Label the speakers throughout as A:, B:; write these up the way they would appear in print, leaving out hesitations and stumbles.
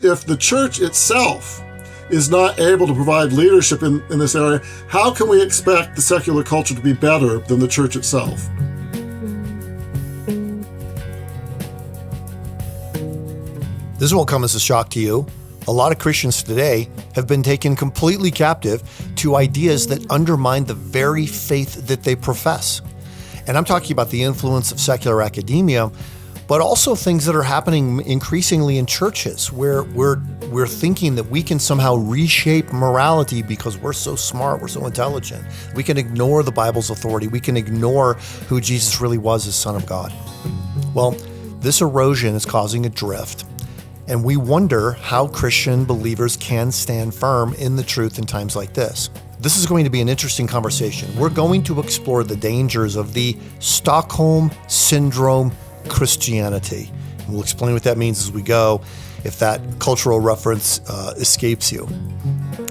A: if the church itself is not able to provide leadership in this area, how can we expect the secular culture to be better than the church itself?
B: This will come as a shock to you. A lot of Christians today have been taken completely captive to ideas that undermine the very faith that they profess. And I'm talking about the influence of secular academia, but also things that are happening increasingly in churches where we're thinking that we can somehow reshape morality because we're so smart, we're so intelligent. We can ignore the Bible's authority. We can ignore who Jesus really was as Son of God. Well, this erosion is causing a drift. And we wonder how Christian believers can stand firm in the truth in times like this. This is going to be an interesting conversation. We're going to explore the dangers of the Stockholm Syndrome Christianity. And we'll explain what that means as we go, if that cultural reference escapes you.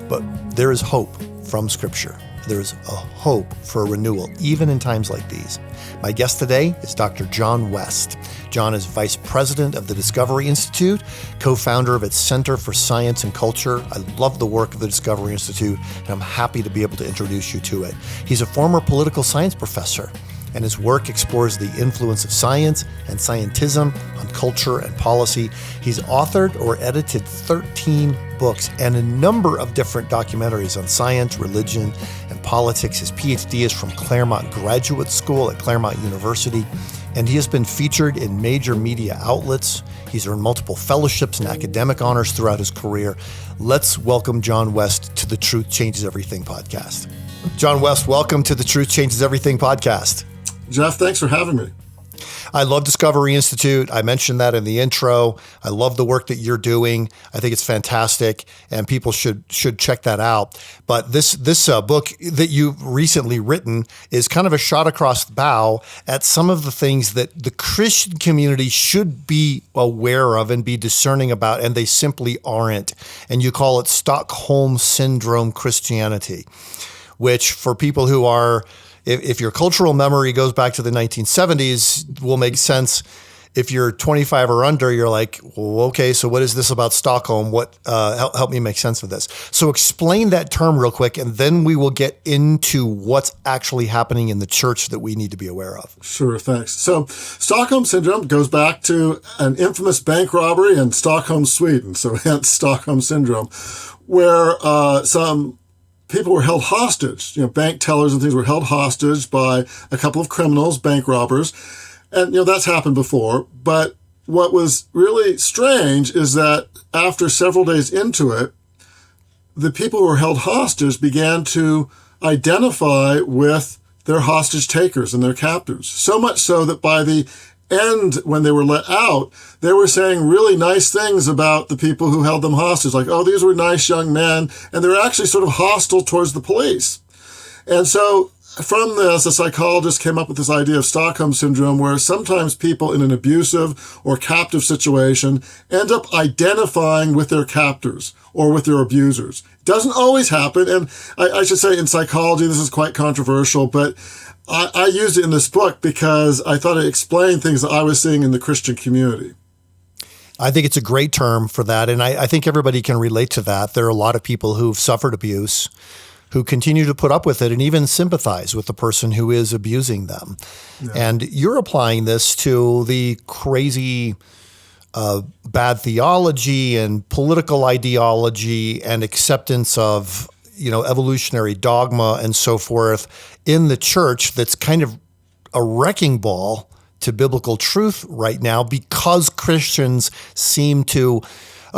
B: But there is hope from Scripture. There is a hope for a renewal, even in times like these. My guest today is Dr. John West. John is Vice President of the Discovery Institute, co-founder of its Center for Science and Culture. I love the work of the Discovery Institute, and I'm happy to be able to introduce you to it. He's a former political science professor, and his work explores the influence of science and scientism on culture and policy. He's authored or edited 13 books and a number of different documentaries on science, religion, and politics. His PhD is from Claremont Graduate School at Claremont University, and he has been featured in major media outlets. He's earned multiple fellowships and academic honors throughout his career. Let's welcome John West to the Truth Changes Everything podcast. John West, welcome to the Truth Changes Everything podcast.
A: Jeff, thanks for having me.
B: I love Discovery Institute. I mentioned that in the intro. I love the work that you're doing. I think it's fantastic, and people should check that out. But this book that you've recently written is kind of a shot across the bow at some of the things that the Christian community should be aware of and be discerning about, and they simply aren't. And you call it Stockholm Syndrome Christianity, which for people who are if your cultural memory goes back to the 1970s, will make sense. If you're 25 or under, you're like, well, okay, so what is this about Stockholm? What help me make sense of this? So explain that term real quick, and then we will get into what's actually happening in the church that we need to be aware of.
A: Sure, thanks. So Stockholm Syndrome goes back to an infamous bank robbery in Stockholm, Sweden, so hence Stockholm Syndrome, where some people were held hostage. Bank tellers and things were held hostage by a couple of criminals, bank robbers. And, that's happened before. But what was really strange is that after several days into it, the people who were held hostage began to identify with their hostage takers and their captors. So much so that by the end, when they were let out, they were saying really nice things about the people who held them hostage. Like, oh, these were nice young men. And they were actually sort of hostile towards the police. And so from this, a psychologist came up with this idea of Stockholm Syndrome, where sometimes people in an abusive or captive situation end up identifying with their captors or with their abusers. It doesn't always happen. And I should say in psychology, this is quite controversial, but I used it in this book because I thought it explained things that I was seeing in the Christian community.
B: I think it's a great term for that. And I think everybody can relate to that. There are a lot of people who've suffered abuse, who continue to put up with it and even sympathize with the person who is abusing them. Yeah. And you're applying this to the crazy bad theology and political ideology and acceptance of evolutionary dogma and so forth in the church that's kind of a wrecking ball to biblical truth right now, because Christians seem to,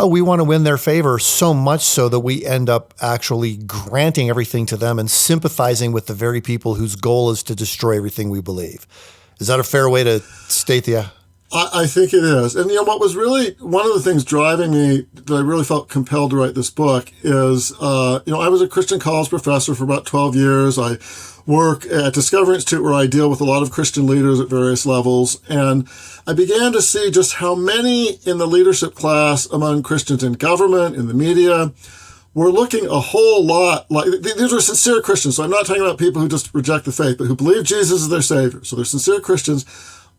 B: we want to win their favor so much so that we end up actually granting everything to them and sympathizing with the very people whose goal is to destroy everything we believe. Is that a fair way to state the...
A: I think it is. And, what was really one of the things driving me that I really felt compelled to write this book is, I was a Christian college professor for about 12 years. I work at Discovery Institute, where I deal with a lot of Christian leaders at various levels. And I began to see just how many in the leadership class among Christians in government, in the media, were looking a whole lot like, these are sincere Christians. So I'm not talking about people who just reject the faith, but who believe Jesus is their Savior. So they're sincere Christians.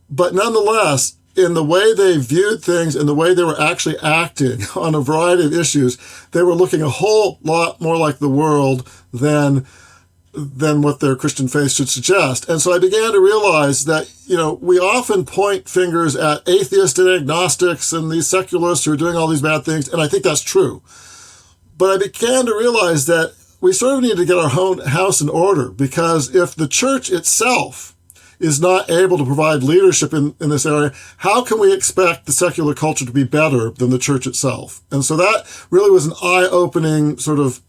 A: But nonetheless, in the way they viewed things and the way they were actually acting on a variety of issues, they were looking a whole lot more like the world than what their Christian faith should suggest. And so I began to realize that, we often point fingers at atheists and agnostics and these secularists who are doing all these bad things, and I think that's true. But I began to realize that we sort of need to get our own house in order, because if the church itself is not able to provide leadership in this area, how can we expect the secular culture to be better than the church itself? And so that really was an eye-opening sort of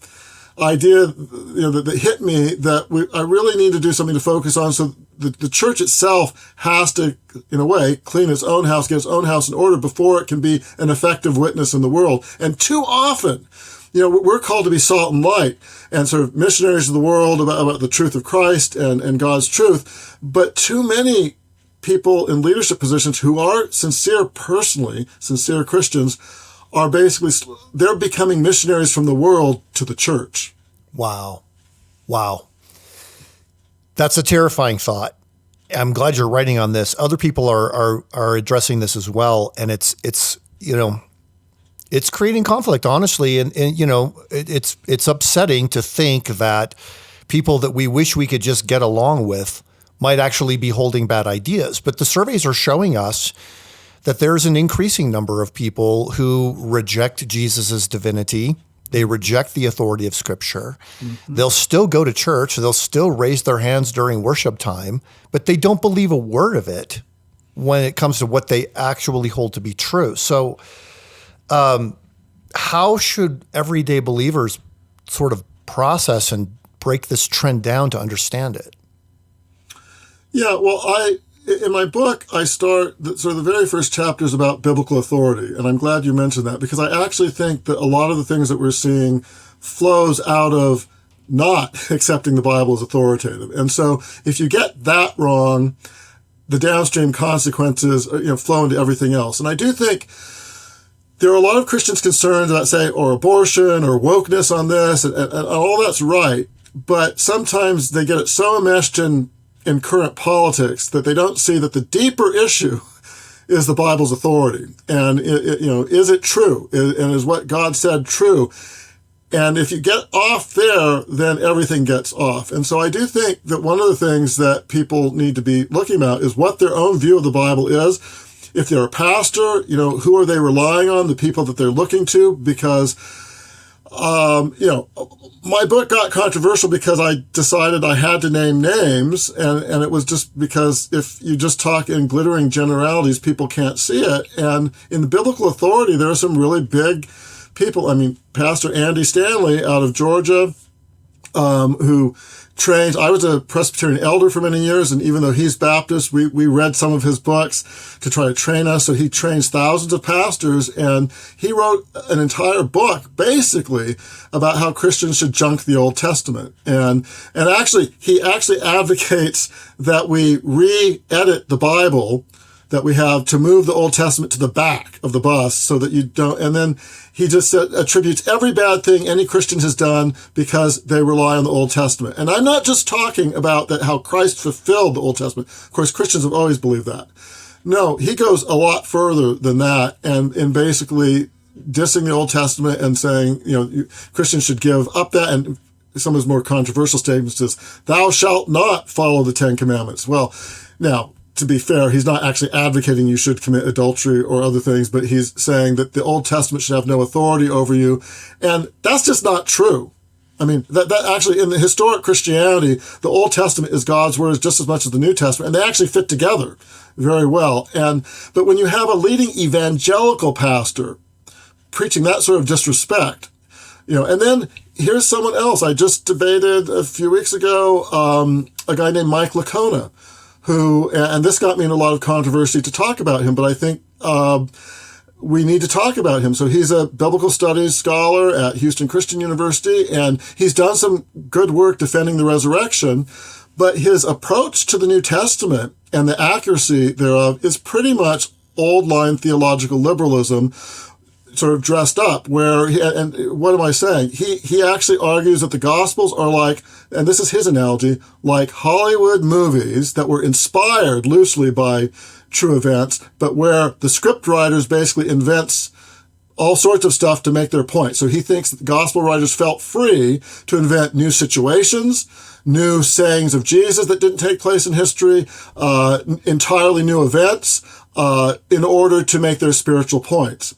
A: idea, that hit me, that I really need to do something to focus on. So the church itself has to, in a way, clean its own house, get its own house in order before it can be an effective witness in the world. And too often, we're called to be salt and light and sort of missionaries of the world about the truth of Christ and God's truth. But too many people in leadership positions who are sincere Christians are basically, they're becoming missionaries from the world to the church.
B: Wow. That's a terrifying thought. I'm glad you're writing on this. Other people are addressing this as well. And it's creating conflict, honestly. And it's upsetting to think that people that we wish we could just get along with might actually be holding bad ideas. But the surveys are showing us that there's an increasing number of people who reject Jesus's divinity. They reject the authority of Scripture. Mm-hmm. They'll still go to church. They'll still raise their hands during worship time, but they don't believe a word of it when it comes to what they actually hold to be true. So how should everyday believers sort of process and break this trend down to understand it?
A: Yeah, well, in my book, I start the very first chapter is about biblical authority. And I'm glad you mentioned that, because I actually think that a lot of the things that we're seeing flows out of not accepting the Bible as authoritative. And so if you get that wrong, the downstream consequences flow into everything else. And I do think there are a lot of Christians concerned about, say, or abortion or wokeness on this, and all that's right. But sometimes they get it so enmeshed in current politics that they don't see that the deeper issue is the Bible's authority. And, is it true? And is what God said true? And if you get off there, then everything gets off. And so I do think that one of the things that people need to be looking at is what their own view of the Bible is. If they're a pastor, who are they relying on, the people that they're looking to? Because, my book got controversial because I decided I had to name names, and it was just because if you just talk in glittering generalities, people can't see it. And in the biblical authority, there are some really big people. I mean, Pastor Andy Stanley out of Georgia, who trained, I was a Presbyterian elder for many years, and even though he's Baptist, we read some of his books to try to train us. So he trains thousands of pastors, and he wrote an entire book basically about how Christians should junk the Old Testament. And actually, he actually advocates that we re-edit the Bible that we have to move the Old Testament to the back of the bus so that you don't, and then he just attributes every bad thing any Christian has done because they rely on the Old Testament. And I'm not just talking about that how Christ fulfilled the Old Testament. Of course, Christians have always believed that. No, he goes a lot further than that, and in basically dissing the Old Testament and saying, Christians should give up that. And some of his more controversial statements is, thou shalt not follow the Ten Commandments. Well, now, to be fair, he's not actually advocating you should commit adultery or other things, but he's saying that the Old Testament should have no authority over you. And that's just not true. I mean, that actually, in the historic Christianity, the Old Testament is God's word just as much as the New Testament, and they actually fit together very well. But when you have a leading evangelical pastor preaching that sort of disrespect, and then here's someone else. I just debated a few weeks ago, a guy named Mike Licona, who, and this got me in a lot of controversy to talk about him, but I think we need to talk about him. So he's a biblical studies scholar at Houston Christian University, and he's done some good work defending the resurrection, but his approach to the New Testament and the accuracy thereof is pretty much old-line theological liberalism, sort of dressed up, and what am I saying? He actually argues that the Gospels are like, and this is his analogy, like Hollywood movies that were inspired loosely by true events, but where the script writers basically invents all sorts of stuff to make their point. So he thinks that the gospel writers felt free to invent new situations, new sayings of Jesus that didn't take place in history, entirely new events, in order to make their spiritual points.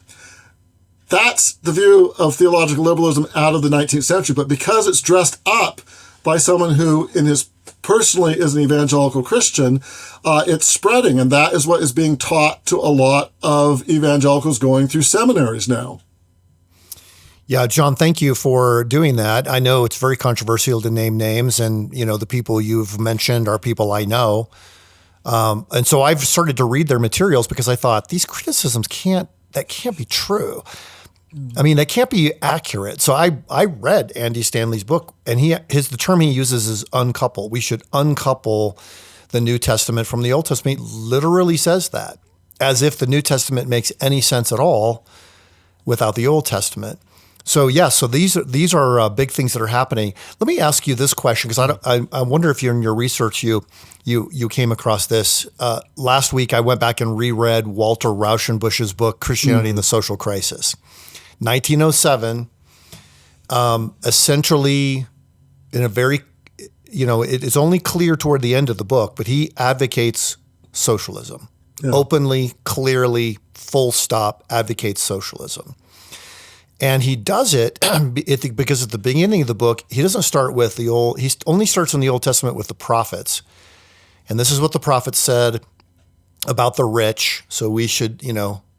A: That's the view of theological liberalism out of the 19th century. But because it's dressed up by someone who personally is an evangelical Christian, it's spreading. And that is what is being taught to a lot of evangelicals going through seminaries now.
B: Yeah, John, thank you for doing that. I know it's very controversial to name names, and the people you've mentioned are people I know. And so I've started to read their materials because I thought these criticisms can't be true. I mean, they can't be accurate. So I read Andy Stanley's book, and the term he uses is uncouple. We should uncouple the New Testament from the Old Testament. He literally says that, as if the New Testament makes any sense at all without the Old Testament. So so these are big things that are happening. Let me ask you this question, because I wonder if in your research you came across this. Last week I went back and reread Walter Rauschenbusch's book, Christianity and the Social Crisis. 1907, essentially in a very, it is only clear toward the end of the book, but he advocates socialism. Yeah. Openly, clearly, full stop, advocates socialism. And he does it because at the beginning of the book, he doesn't start with he only starts in the Old Testament with the prophets. And this is what the prophets said about the rich. So we should,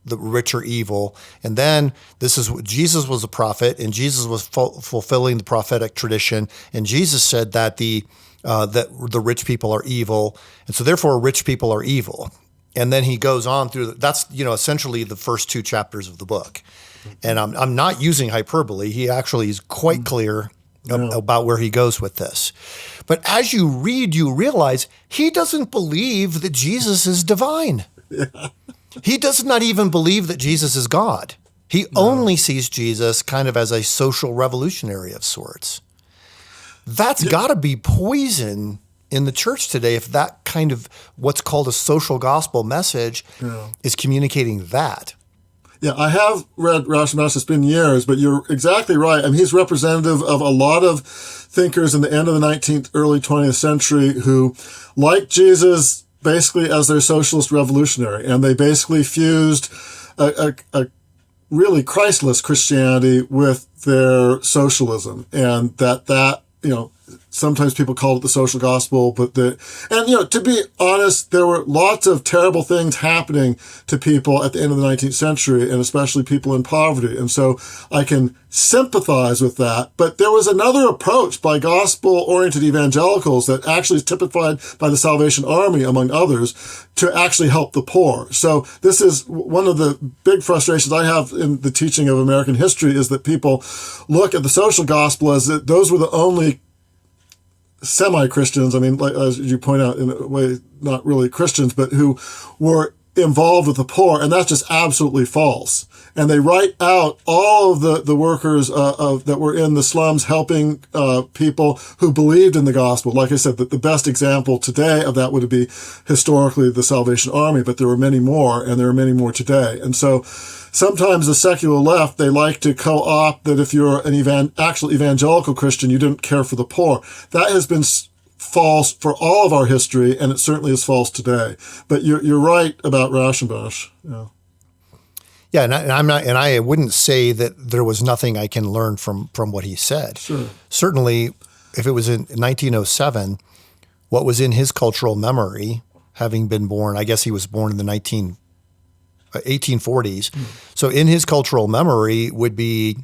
B: the rich are evil. And then this is what Jesus was a prophet, and Jesus was fulfilling the prophetic tradition. And Jesus said that the rich people are evil. And so therefore rich people are evil. And then he goes on through that's, essentially the first two chapters of the book. And I'm not using hyperbole. He actually is quite clear about where he goes with this. But as you read, you realize he doesn't believe that Jesus is divine. Yeah. He does not even believe that Jesus is God. He only sees Jesus kind of as a social revolutionary of sorts. That's got to be poison in the church today if that kind of what's called a social gospel message is communicating that.
A: Yeah, I have read Rauschenbusch. It's been years, but you're exactly right. I mean, he's representative of a lot of thinkers in the end of the 19th, early 20th century who liked Jesus basically as their socialist revolutionary. And they basically fused a really Christless Christianity with their socialism. And that, sometimes people call it the social gospel, but to be honest, there were lots of terrible things happening to people at the end of the 19th century, and especially people in poverty. And so I can sympathize with that. But there was another approach by gospel-oriented evangelicals that actually is typified by the Salvation Army, among others, to actually help the poor. So this is one of the big frustrations I have in the teaching of American history, is that people look at the social gospel as that those were the only semi-Christians, I mean, like, as you point out, in a way, not really Christians, but who were involved with the poor, and that's just absolutely false. And they write out all of the workers that were in the slums helping people who believed in the gospel. Like I said, the best example today of that would be historically the Salvation Army, but there were many more, and there are many more today. And so sometimes the secular left, they like to co-opt that if you're an actual evangelical Christian, you didn't care for the poor. That has been false for all of our history, and it certainly is false today. But you're right about Rauschenbusch. Yeah.
B: Yeah, and I wouldn't say that there was nothing I can learn from what he said. Sure. Certainly, if it was in 1907, what was in his cultural memory, having been born, I guess he was born in the 1840s. So in his cultural memory would be,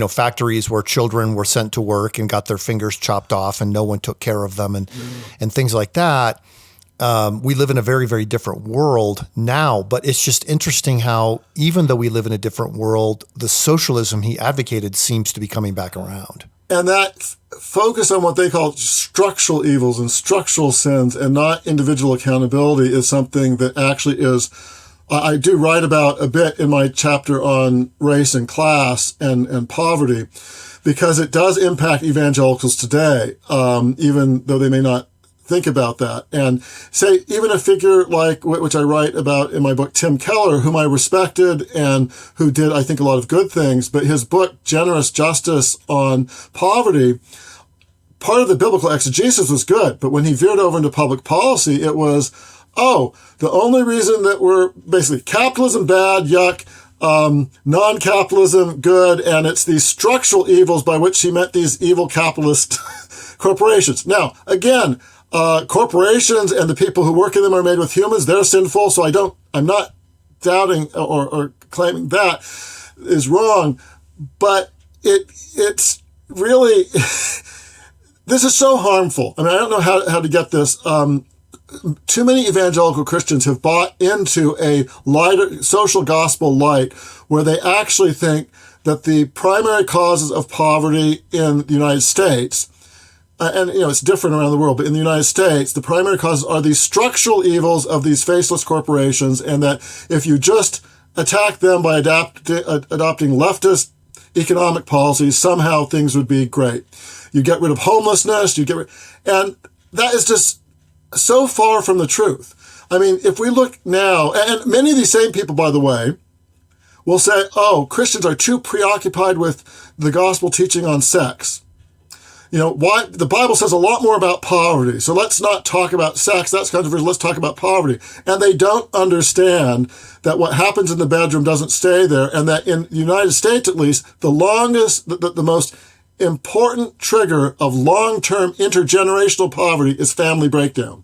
B: factories where children were sent to work and got their fingers chopped off and no one took care of them and things like that. We live in a very, very different world now, but it's just interesting how even though we live in a different world, the socialism he advocated seems to be coming back around.
A: And that focus on what they call structural evils and structural sins and not individual accountability is something that actually is, I do write about a bit in my chapter on race and class and poverty, because it does impact evangelicals today, even though they may not think about that. And say, even a figure like, which I write about in my book, Tim Keller, whom I respected and who did, I think, a lot of good things, but his book, Generous Justice on Poverty, part of the biblical exegesis was good, but when he veered over into public policy, it was, the only reason that we're basically capitalism bad, yuck, non-capitalism good, and it's these structural evils, by which he meant these evil capitalist corporations. Now, again, corporations and the people who work in them are made with humans. They're sinful, so I'm not doubting or claiming that is wrong, but it's really, this is so harmful. I mean, I don't know how to get this. Too many evangelical Christians have bought into a lighter social gospel light where they actually think that the primary causes of poverty in the United States, and it's different around the world, but in the United States, the primary causes are these structural evils of these faceless corporations, and that if you just attack them by adopting leftist economic policies, somehow things would be great. You get rid of homelessness, and that is just so far from the truth. I mean, if we look now, and many of these same people, by the way, will say, Christians are too preoccupied with the gospel teaching on sex. Why? The Bible says a lot more about poverty, so let's not talk about sex. That's controversial. Let's talk about poverty. And they don't understand that what happens in the bedroom doesn't stay there, and that in the United States, at least, the most important trigger of long-term intergenerational poverty is family breakdown.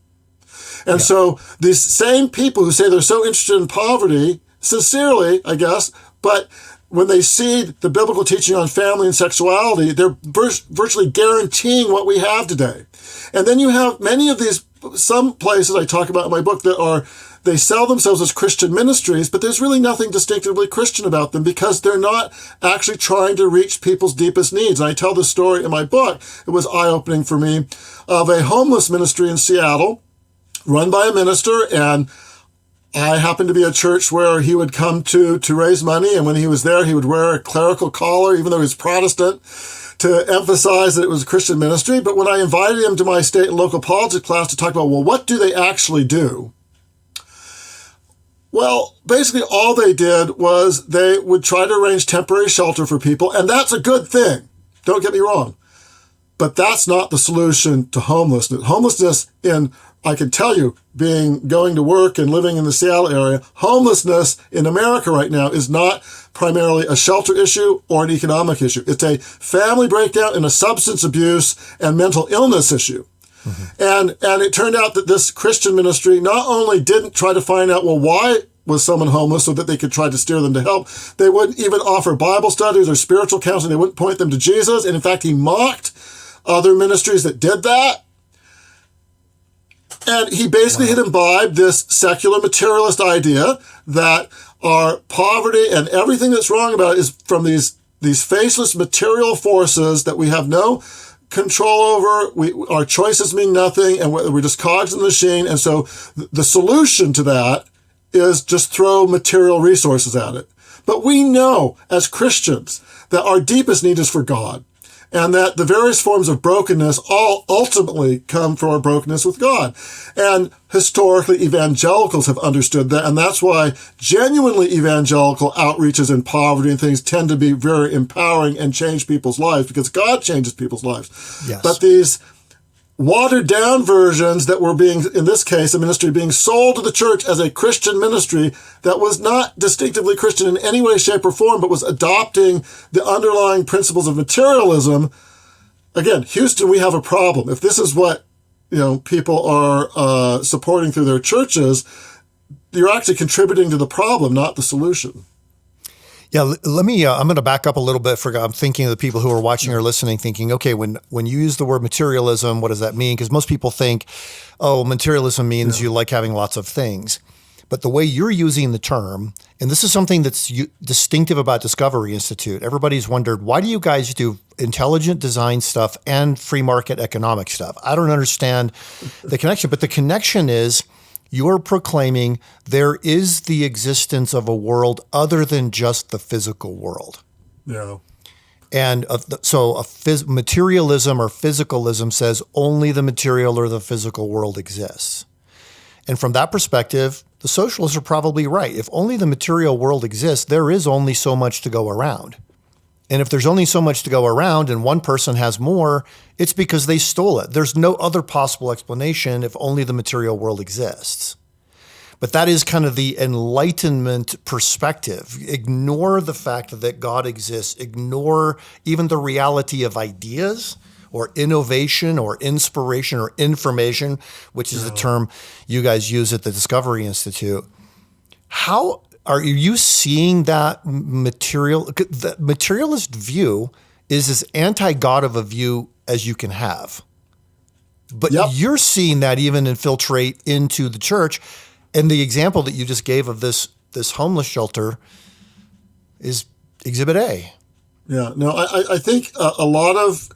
A: And so these same people who say they're so interested in poverty, sincerely, I guess, but when they see the biblical teaching on family and sexuality, they're virtually guaranteeing what we have today. And then you have many of these, some places I talk about in my book they sell themselves as Christian ministries, but there's really nothing distinctively Christian about them because they're not actually trying to reach people's deepest needs. And I tell this story in my book. It was eye-opening for me, of a homeless ministry in Seattle run by a minister, and I happened to be at a church where he would come to raise money, and when he was there, he would wear a clerical collar, even though he was Protestant, to emphasize that it was a Christian ministry. But when I invited him to my state and local politics class to talk about, what do they actually do? Well, basically all they did was they would try to arrange temporary shelter for people, and that's a good thing. Don't get me wrong. But that's not the solution to homelessness. Homelessness I can tell you, going to work and living in the Seattle area, homelessness in America right now is not primarily a shelter issue or an economic issue. It's a family breakdown and a substance abuse and mental illness issue. Mm-hmm. And it turned out that this Christian ministry not only didn't try to find out, why was someone homeless so that they could try to steer them to help, they wouldn't even offer Bible studies or spiritual counseling. They wouldn't point them to Jesus. And in fact, he mocked other ministries that did that. And he basically had imbibed this secular materialist idea that our poverty and everything that's wrong about it is from these faceless material forces that we have no control over. Our choices mean nothing, and we're just cogs in the machine. And so the solution to that is just throw material resources at it. But we know as Christians that our deepest need is for God, and that the various forms of brokenness all ultimately come from our brokenness with God. And historically, evangelicals have understood that, and that's why genuinely evangelical outreaches in poverty and things tend to be very empowering and change people's lives, because God changes people's lives.
B: Yes.
A: But these watered down versions that were being, in this case, a ministry being sold to the church as a Christian ministry that was not distinctively Christian in any way, shape, or form, but was adopting the underlying principles of materialism. Again, Houston, we have a problem. If this is what, people are supporting through their churches, you're actually contributing to the problem, not the solution.
B: Yeah, let me, I'm going to back up a little bit. I'm thinking of the people who are watching or listening thinking, okay, when you use the word materialism, what does that mean? Because most people think, materialism means you like having lots of things. But the way you're using the term, and this is something that's distinctive about Discovery Institute, everybody's wondered, why do you guys do intelligent design stuff and free market economic stuff? I don't understand the connection, but the connection is, you're proclaiming there is the existence of a world other than just the physical world.
A: Yeah.
B: And materialism or physicalism says only the material or the physical world exists. And from that perspective, the socialists are probably right. If only the material world exists, there is only so much to go around. And if there's only so much to go around and one person has more, it's because they stole it. There's no other possible explanation if only the material world exists. But that is kind of the Enlightenment perspective. Ignore the fact that God exists. Ignore even the reality of ideas or innovation or inspiration or information, which is the term you guys use at the Discovery Institute. How are you seeing that the materialist view is as anti-God of a view as you can have. But you're seeing that even infiltrate into the church. And the example that you just gave of this homeless shelter is Exhibit A.
A: Yeah, no, I think a lot of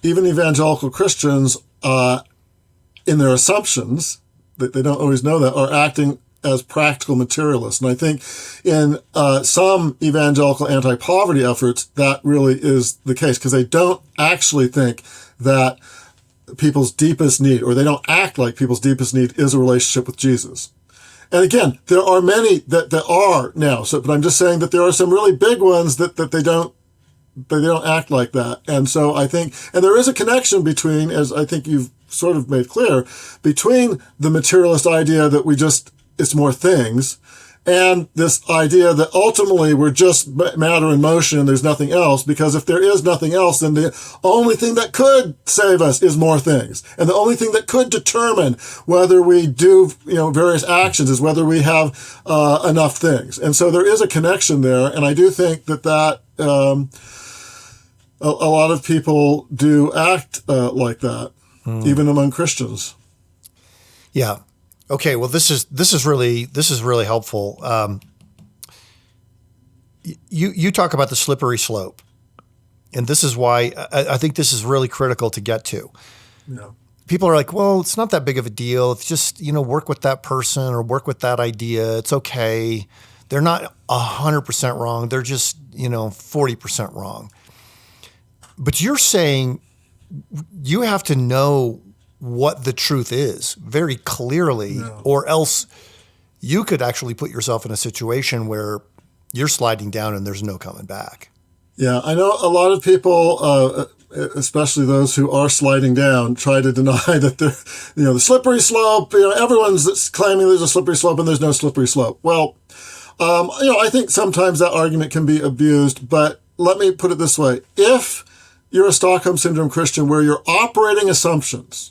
A: even evangelical Christians, in their assumptions, that they don't always know that, are acting as practical materialists. And I think in some evangelical anti-poverty efforts, that really is the case, because they don't actually think that people's deepest need, or they don't act like people's deepest need, is a relationship with Jesus. And again, there are many that are now. So, but I'm just saying that there are some really big ones that they don't act like that. And so I think, and there is a connection between, as I think you've sort of made clear, between the materialist idea that it's more things, and this idea that ultimately we're just matter in motion and there's nothing else, because if there is nothing else, then the only thing that could save us is more things. And the only thing that could determine whether we do, various actions is whether we have enough things. And so there is a connection there. And I do think that a lot of people do act like that, even among Christians.
B: Yeah. Okay, well, this is really helpful. You talk about the slippery slope, and this is why I think this is really critical to get to.
A: Yeah.
B: People are like, well, it's not that big of a deal. It's just, work with that person or work with that idea. It's okay. They're not 100% wrong. They're just, 40% wrong. But you're saying you have to know what the truth is very clearly, or else you could actually put yourself in a situation where you're sliding down and there's no coming back. Yeah,
A: I know a lot of people, especially those who are sliding down, try to deny that the slippery slope, everyone's claiming there's a slippery slope and there's no slippery slope. Well, I think sometimes that argument can be abused, but let me put it this way. If you're a Stockholm Syndrome Christian where you're operating assumptions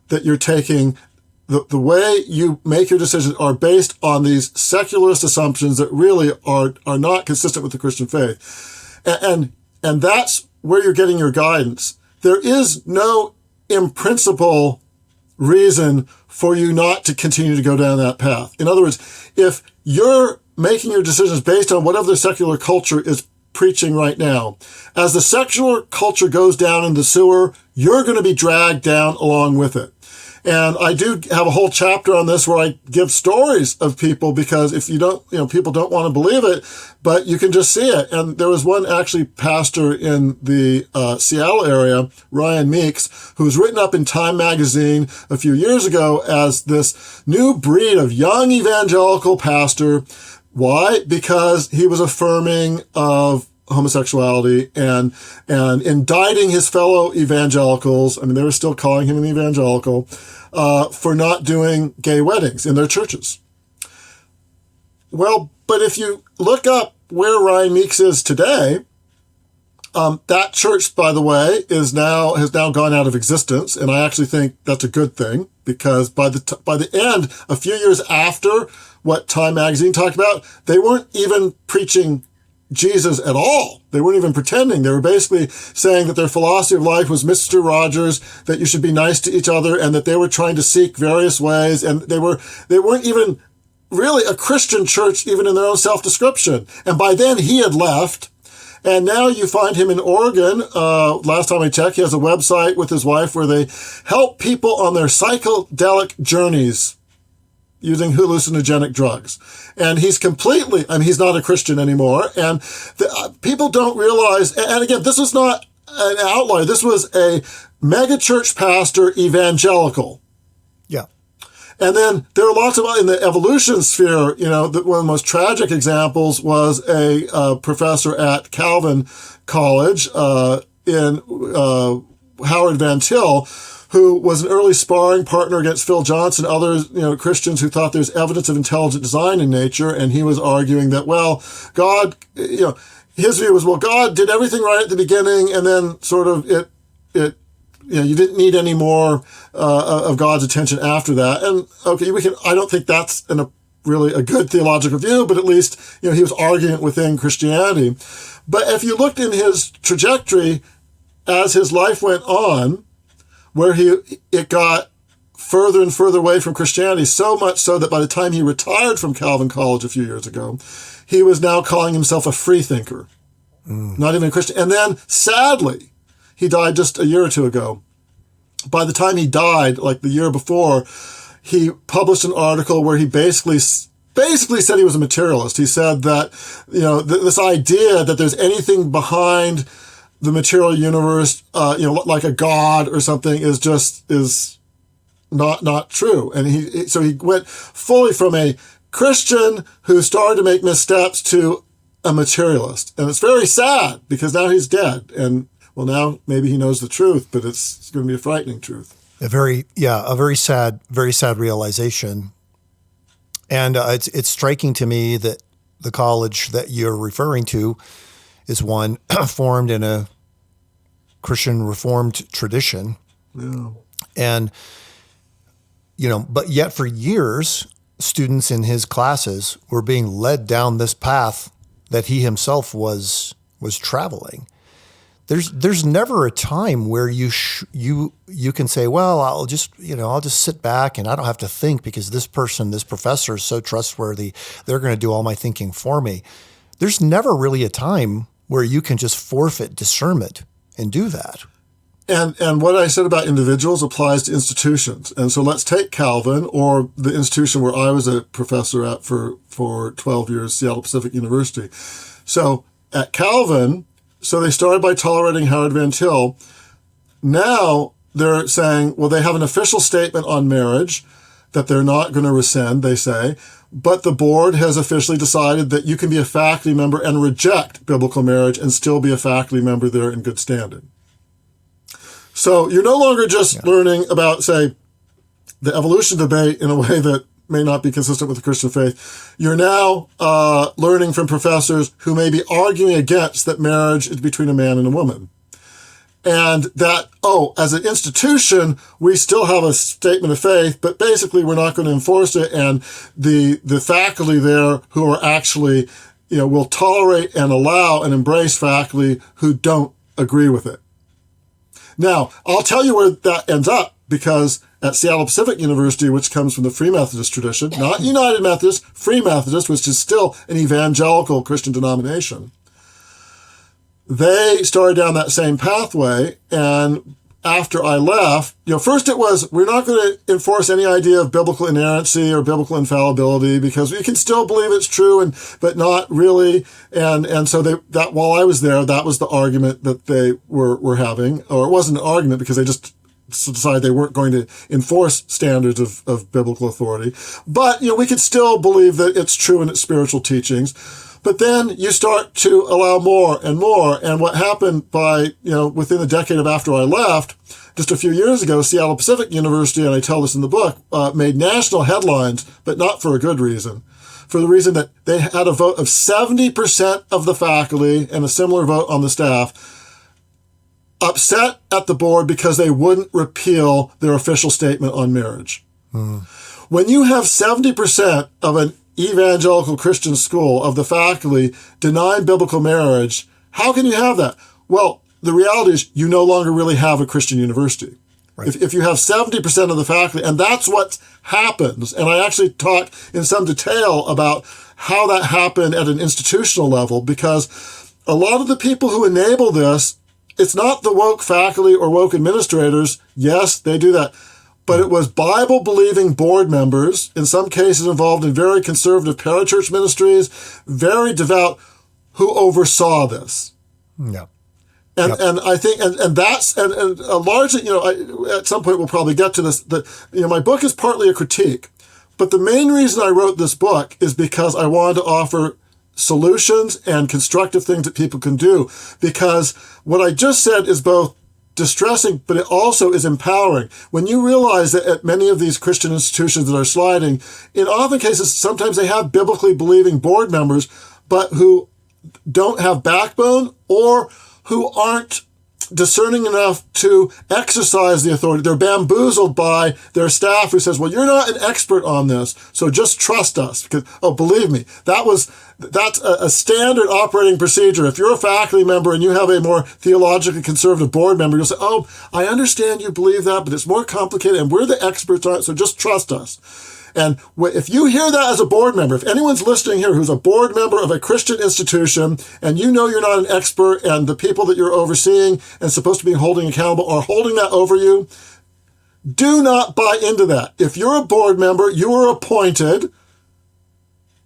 A: that you're taking, the way you make your decisions are based on these secularist assumptions that really are not consistent with the Christian faith. And that's where you're getting your guidance. There is no, in principle, reason for you not to continue to go down that path. In other words, if you're making your decisions based on whatever the secular culture is preaching right now, as the secular culture goes down in the sewer, you're going to be dragged down along with it. And I do have a whole chapter on this where I give stories of people, because if you don't, people don't want to believe it, but you can just see it. And there was one actually pastor in the Seattle area, Ryan Meeks, who was written up in Time magazine a few years ago as this new breed of young evangelical pastor. Why? Because he was affirming of homosexuality and indicting his fellow evangelicals. I mean, they were still calling him an evangelical, for not doing gay weddings in their churches. Well, but if you look up where Ryan Meeks is today, that church, by the way, has now gone out of existence. And I actually think that's a good thing, because by the end, a few years after what Time magazine talked about, they weren't even preaching Jesus at all. They weren't even pretending. They were basically saying that their philosophy of life was Mr. Rogers, that you should be nice to each other, and that they were trying to seek various ways. And they weren't even really a Christian church, even in their own self-description. And by then he had left. And now you find him in Oregon. Last time I checked, he has a website with his wife where they help people on their psychedelic journeys. using hallucinogenic drugs. And he's he's not a Christian anymore. And people don't realize, and again, this was not an outlier. This was a megachurch pastor evangelical.
B: Yeah.
A: And then there are lots of, in the evolution sphere, one of the most tragic examples was a professor at Calvin College in Howard Van Til, who was an early sparring partner against Phil Johnson, others, Christians who thought there's evidence of intelligent design in nature. And he was arguing that, well, God, his view was, well, God did everything right at the beginning, and then sort of you didn't need any more of God's attention after that. And okay, I don't think that's really a good theological view, but at least, he was arguing within Christianity. But if you looked in his trajectory as his life went on, where it got further and further away from Christianity, so much so that by the time he retired from Calvin College a few years ago, he was now calling himself a free thinker, not even a Christian. And then, sadly, he died just a year or two ago. By the time he died, like the year before, he published an article where he basically said he was a materialist. He said that, this idea that there's anything behind the material universe, like a God or something is not true. And so he went fully from a Christian who started to make missteps to a materialist. And it's very sad because now he's dead. And well, now maybe he knows the truth, but it's going to be a frightening truth. A very sad realization. And it's striking to me that the college that you're referring to is one formed in a Christian Reformed tradition. Yeah. And, but yet for years, students in his classes were being led down this path that he himself was traveling. There's never a time where you can say, well, I'll just sit back and I don't have to think because this professor is so trustworthy. They're going to do all my thinking for me. There's never really a time where you can just forfeit discernment and do that. And what I said about individuals applies to institutions. And so let's take Calvin, or the institution where I was a professor at for 12 years, Seattle Pacific University. So at Calvin, they started by tolerating Howard Van Til. Now they're saying, well, they have an official statement on marriage that they're not going to rescind, they say, but the board has officially decided that you can be a faculty member and reject biblical marriage and still be a faculty member there in good standing. So you're no longer just learning about, say, the evolution debate in a way that may not be consistent with the Christian faith. You're now learning from professors who may be arguing against that marriage is between a man and a woman. And that, as an institution, we still have a statement of faith, but basically we're not going to enforce it. And the faculty there who are actually, will tolerate and allow and embrace faculty who don't agree with it. Now, I'll tell you where that ends up, because at Seattle Pacific University, which comes from the Free Methodist tradition, not United Methodist, Free Methodist, which is still an evangelical Christian denomination, they started down that same pathway. And after I left, first it was, we're not going to enforce any idea of biblical inerrancy or biblical infallibility because we can still believe it's true, but not really. And so that while I was there, that was the argument that they were having, or it wasn't an argument because they just decided they weren't going to enforce standards of biblical authority. But, we could still believe that it's true in its spiritual teachings. But then you start to allow more and more. And what happened within a decade of after I left, just a few years ago, Seattle Pacific University, and I tell this in the book, made national headlines, but not for a good reason. For the reason that they had a vote of 70% of the faculty and a similar vote on the staff upset at the board because they wouldn't repeal their official statement on marriage. When you have 70% of an evangelical Christian school of the faculty denying biblical marriage, how can you have that? Well, the reality is you no longer really have a Christian university. Right. If you have 70% of the faculty, and that's what happens, and I actually talk in some detail about how that happened at an institutional level, because a lot of the people who enable this, it's not the woke faculty or woke administrators. Yes, they do that. but it was Bible-believing board members, in some cases involved in very conservative parachurch ministries, very devout, who oversaw this.
B: Yeah.
A: And I think, and that's, and largely, at some point we'll probably get to this, my book is partly a critique, but the main reason I wrote this book is because I wanted to offer solutions and constructive things that people can do, because what I just said is both distressing, but it also is empowering. When you realize that at many of these Christian institutions that are sliding, in often cases, sometimes they have biblically believing board members, but who don't have backbone or who aren't discerning enough to exercise the authority. They're bamboozled by their staff who says, well, you're not an expert on this, so just trust us. Because, believe me, that's a standard operating procedure. If you're a faculty member and you have a more theologically conservative board member, you'll say, oh, I understand you believe that, but it's more complicated and we're the experts on it, so just trust us. And if you hear that as a board member, if anyone's listening here who's a board member of a Christian institution, and you know you're not an expert, and the people that you're overseeing and supposed to be holding accountable are holding that over you, do not buy into that. If you're a board member, you are appointed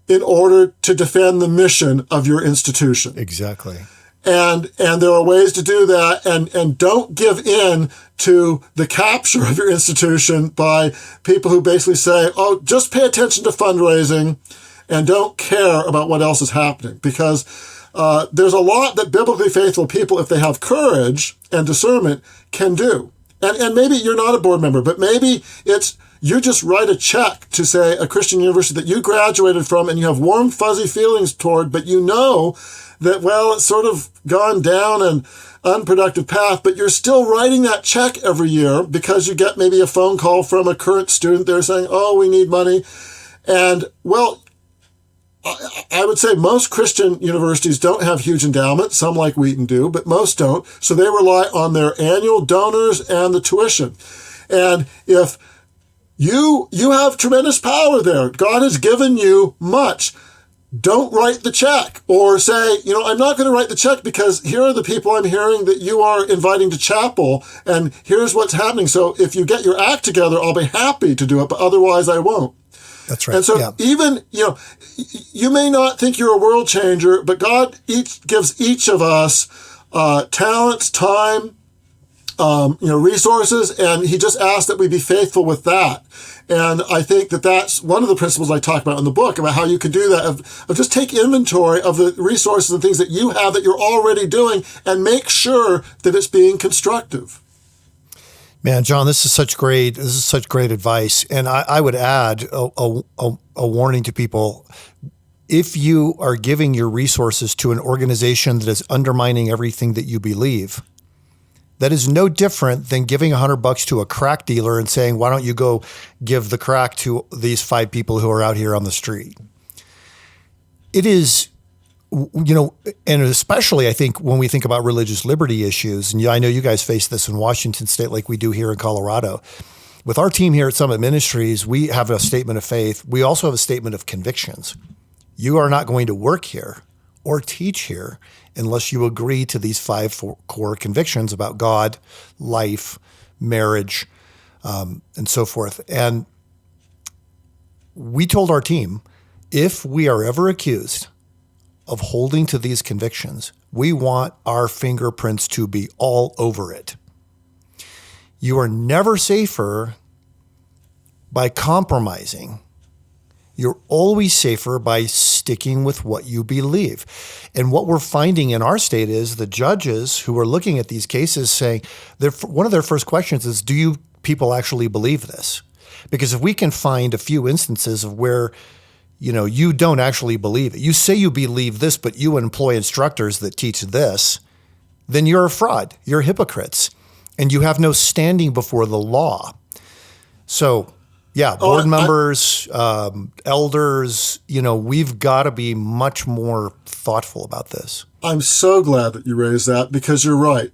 A: in order to defend the mission of your institution.
B: Exactly.
A: And there are ways to do that, and don't give in to the capture of your institution by people who basically say, oh, just pay attention to fundraising and don't care about what else is happening. Because there's a lot that biblically faithful people, if they have courage and discernment, can do. And maybe you're not a board member, but maybe it's you just write a check to, say, a Christian university that you graduated from and you have warm, fuzzy feelings toward, but you know that, well, it's sort of gone down an unproductive path, but you're still writing that check every year because you get maybe a phone call from a current student. They're saying, oh, we need money. And, well, I would say most Christian universities don't have huge endowments. Some like Wheaton do, but most don't. So they rely on their annual donors and the tuition. And if you have tremendous power there, God has given you much, don't write the check or say, I'm not going to write the check because here are the people I'm hearing that you are inviting to chapel and here's what's happening. So if you get your act together, I'll be happy to do it, but otherwise I won't.
B: That's right.
A: And so even, you may not think you're a world changer, but God gives each of us talents, time, resources, and he just asks that we be faithful with that. And I think that that's one of the principles I talk about in the book, about how you can do that, of just take inventory of the resources and things that you have that you're already doing and make sure that it's being constructive.
B: Man, John, this is such great advice. And I would add a warning to people. If you are giving your resources to an organization that is undermining everything that you believe, that is no different than giving $100 to a crack dealer and saying, why don't you go give the crack to these 5 people who are out here on the street? It is, and especially I think when we think about religious liberty issues, and I know you guys face this in Washington State like we do here in Colorado. With our team here at Summit Ministries, we have a statement of faith. We also have a statement of convictions. You are not going to work here or teach here unless you agree to these 5 core convictions about God, life, marriage, and so forth. And we told our team, if we are ever accused of holding to these convictions, we want our fingerprints to be all over it. You are never safer by compromising. You're always safer by sticking with what you believe. And what we're finding in our state is the judges who are looking at these cases saying, one of their first questions is, do you people actually believe this? Because if we can find a few instances of where, you don't actually believe it, you say you believe this, but you employ instructors that teach this, then you're a fraud. You're hypocrites. And you have no standing before the law. So, yeah, board members, elders, we've got to be much more thoughtful about this. I'm
A: so glad that you raised that, because you're right.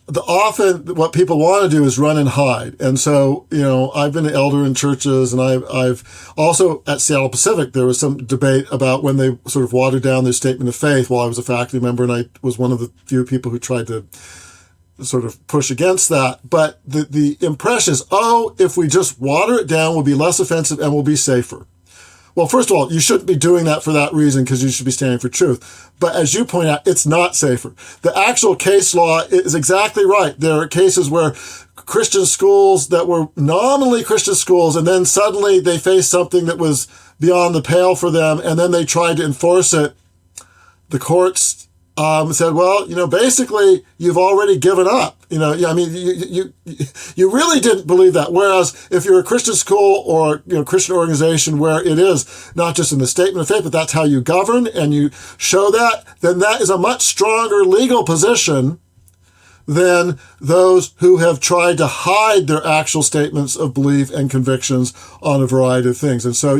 A: The often what people want to do is run and hide. And so, I've been an elder in churches, and I've also at Seattle Pacific, there was some debate about when they sort of watered down their statement of faith while I was a faculty member, and I was one of the few people who tried to sort of push against that. But the impression is, if we just water it down, we'll be less offensive and we'll be safer. Well, first of all, you shouldn't be doing that for that reason, because you should be standing for truth. But as you point out, it's not safer. The actual case law is exactly right. There are cases where Christian schools that were nominally Christian schools, and then suddenly they faced something that was beyond the pale for them, and then they tried to enforce it. The courts said, well, basically you've already given up. You really didn't believe that. Whereas if you're a Christian school or Christian organization where it is not just in the statement of faith, but that's how you govern and you show that, then that is a much stronger legal position than those who have tried to hide their actual statements of belief and convictions on a variety of things. And so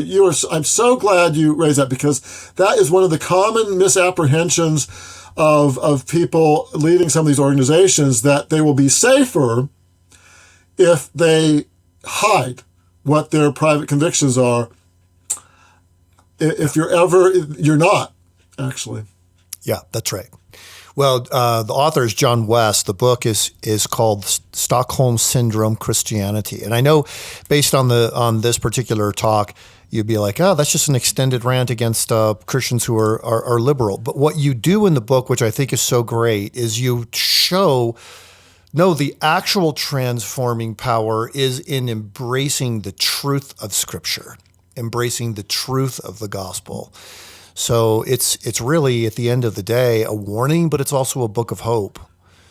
A: I'm so glad you raised that, because that is one of the common misapprehensions of people leading some of these organizations, that they will be safer if they hide what their private convictions are. You're not, actually.
B: Yeah, that's right. Well, the author is John West. The book is called Stockholm Syndrome Christianity. And I know based on this particular talk, you'd be like, that's just an extended rant against Christians who are liberal. But what you do in the book, which I think is so great, is you show, the actual transforming power is in embracing the truth of Scripture, embracing the truth of the gospel. So it's really, at the end of the day, a warning, but it's also a book of hope.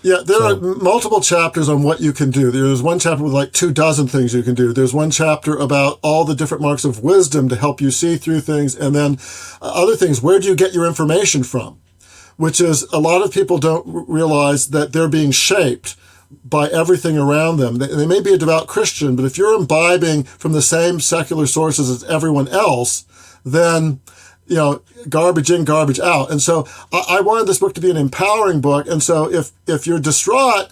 A: Yeah, there are multiple chapters on what you can do. There's one chapter with like 24 things you can do. There's one chapter about all the different marks of wisdom to help you see through things. And then other things, where do you get your information from? Which is, a lot of people don't realize that they're being shaped by everything around them. They may be a devout Christian, but if you're imbibing from the same secular sources as everyone else, then garbage in, garbage out. And so I wanted this book to be an empowering book. And so if you're distraught,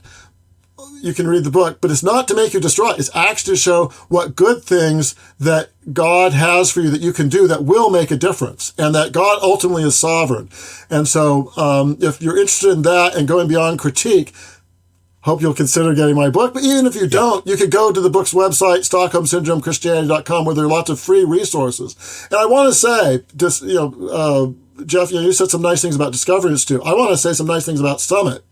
A: you can read the book, but it's not to make you distraught. It's actually to show what good things that God has for you that you can do that will make a difference, and that God ultimately is sovereign. And so if you're interested in that and going beyond critique, hope you'll consider getting my book. But even if you don't, you could go to the book's website, StockholmSyndromeChristianity.com, where there are lots of free resources. And I want to say, just, Jeff, you said some nice things about Discovery Institute. I want to say some nice things about Summit.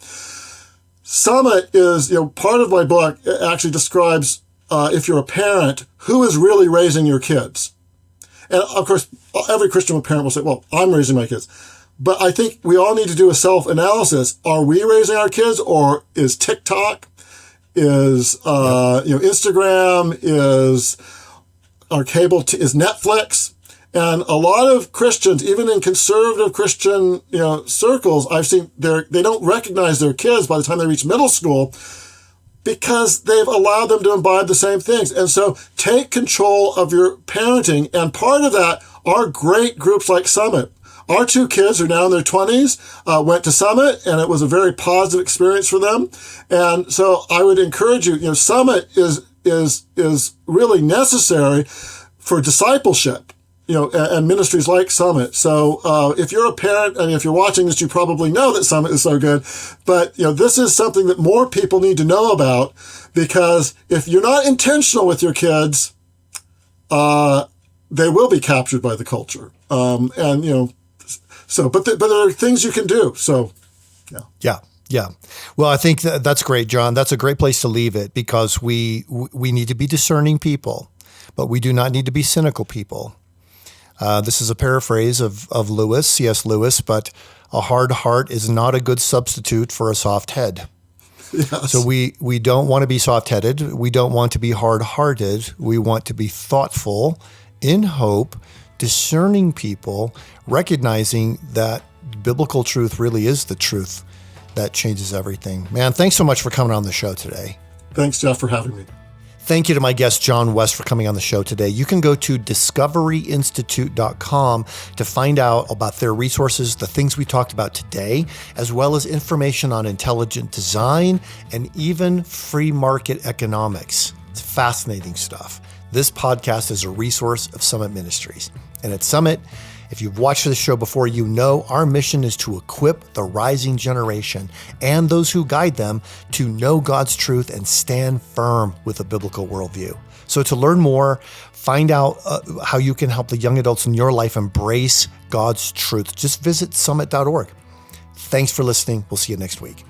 A: Summit is, part of my book actually describes, if you're a parent, who is really raising your kids. And of course, every Christian parent will say, well, I'm raising my kids. But I think we all need to do a self-analysis. Are we raising our kids, or is TikTok, is Instagram, is our cable, is Netflix? And a lot of Christians, even in conservative Christian circles, I've seen they don't recognize their kids by the time they reach middle school, because they've allowed them to imbibe the same things. And so take control of your parenting. And part of that are great groups like Summit. Our two kids are now in their 20s, went to Summit, and it was a very positive experience for them. And so I would encourage you, Summit is really necessary for discipleship, and ministries like Summit. So if you're a parent, and if you're watching this, you probably know that Summit is so good. But, this is something that more people need to know about, because if you're not intentional with your kids, they will be captured by the culture. But there are things you can do. So,
B: yeah. Well, I think that's great, John. That's a great place to leave it, because we need to be discerning people, but we do not need to be cynical people. This is a paraphrase of Lewis, C.S. Lewis, but a hard heart is not a good substitute for a soft head.
A: Yes.
B: So we don't want to be soft-headed. We don't want to be hard-hearted. We want to be thoughtful, in hope, discerning people, recognizing that biblical truth really is the truth that changes everything. Man, thanks so much for coming on the show today.
A: Thanks, Jeff, for having me.
B: Thank you to my guest, John West, for coming on the show today. You can go to discoveryinstitute.com to find out about their resources, the things we talked about today, as well as information on intelligent design and even free market economics. It's fascinating stuff. This podcast is a resource of Summit Ministries. And at Summit, If you've watched this show before, you know our mission is to equip the rising generation and those who guide them to know God's truth and stand firm with a biblical worldview. So to learn more, find out how you can help the young adults in your life embrace God's truth, just visit summit.org. Thanks for listening. We'll see you next week.